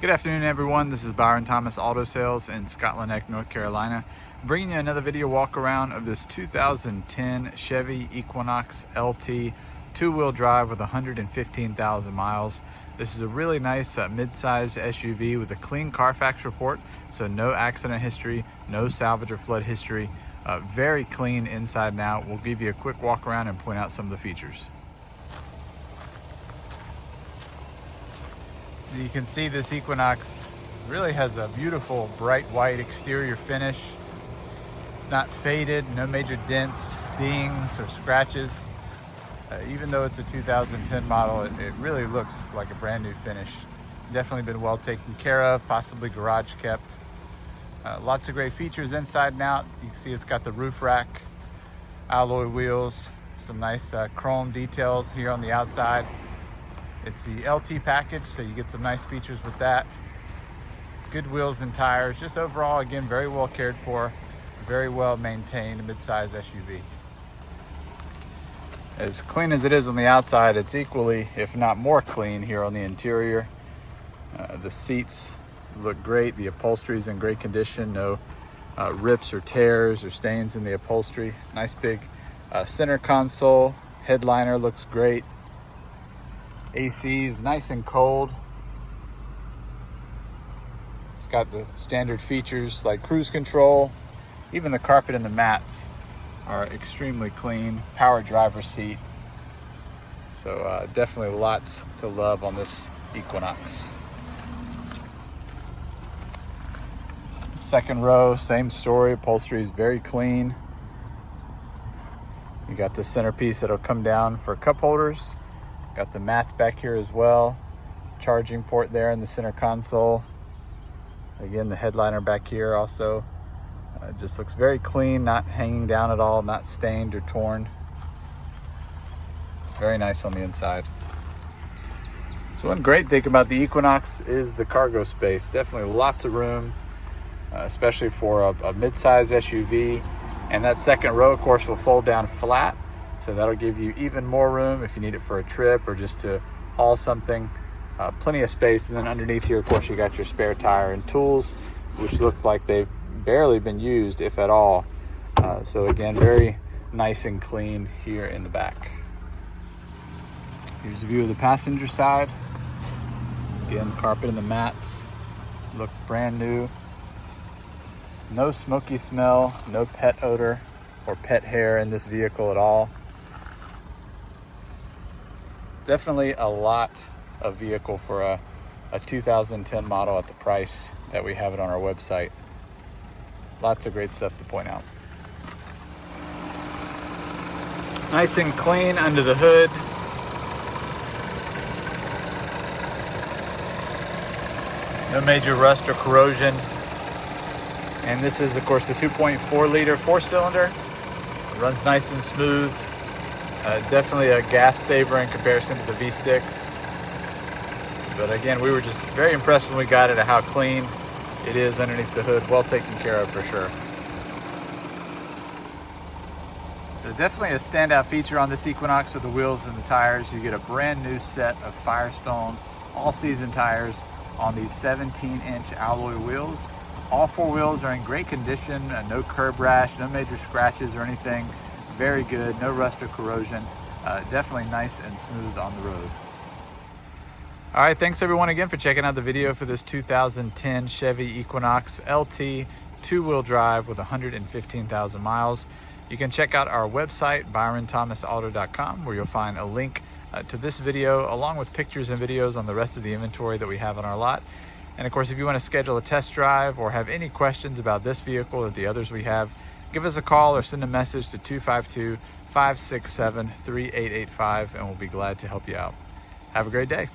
Good afternoon, everyone. This is Byron Thomas Auto Sales in Scotland Neck, North Carolina, bringing you another video walk around of this 2010 Chevy Equinox LT two-wheel drive with 115,000 miles. This is a really nice mid-sized SUV with a clean Carfax report, so no accident history, no salvage or flood history. Very clean inside and out. We'll give you a quick walk around and point out some of the features. You can see this Equinox really has a beautiful bright white exterior finish. It's not faded, no major dents, dings, or scratches. Even though it's a 2010 model, it really looks like a brand new finish. Definitely been well taken care of, possibly garage kept. Lots of great features inside and out. You can see it's got the roof rack, alloy wheels, some nice chrome details here on the outside. It's the LT package, so you get some nice features with that. Good wheels and tires. Just overall, again, very well cared for, very well maintained mid-size SUV. As clean as it is on the outside, it's equally, if not more clean here on the interior. The seats look great. The upholstery is in great condition. No rips or tears or stains in the upholstery. Nice big center console. Headliner looks great. AC is nice and cold. It's got the standard features like cruise control. Even the carpet and the mats are extremely clean. Power driver's seat. So definitely lots to love on this Equinox. Second row, same story. Upholstery is very clean. You got the centerpiece that'll come down for cup holders. Got the mats back here as well. Charging port there in the center console. Again, the headliner back here also. Just looks very clean, not hanging down at all, not stained or torn. Very nice on the inside. So one great thing about the Equinox is the cargo space. Definitely lots of room, especially for a mid-size SUV. And that second row, of course, will fold down flat. So that'll give you even more room if you need it for a trip or just to haul something. Plenty of space. And then underneath here, of course, you got your spare tire and tools, which look like they've barely been used, if at all. So again, very nice and clean here in the back. Here's a view of the passenger side. Again, the carpet and the mats look brand new. No smoky smell, no pet odor or pet hair in this vehicle at all. Definitely a lot of vehicle for a 2010 model at the price that we have it on our website. Lots of great stuff to point out. Nice and clean under the hood. No major rust or corrosion. And this is, of course, the 2.4 liter four-cylinder. Runs nice and smooth. Definitely a gas saver in comparison to the V6. But again, we were just very impressed when we got it at how clean it is underneath the hood. Well taken care of for sure. So definitely a standout feature on this Equinox with the wheels and the tires. You get a brand new set of Firestone all-season tires on these 17-inch alloy wheels. All four wheels are in great condition, no curb rash, no major scratches or anything. Very good, no rust or corrosion. Definitely nice and smooth on the road. All right, thanks everyone again for checking out the video for this 2010 Chevy Equinox LT two-wheel drive with 115,000 miles. You can check out our website, byronthomasauto.com, where you'll find a link to this video along with pictures and videos on the rest of the inventory that we have on our lot. And of course, if you want to schedule a test drive or have any questions about this vehicle or the others we have, give us a call or send a message to 252-567-3885 and we'll be glad to help you out. Have a great day.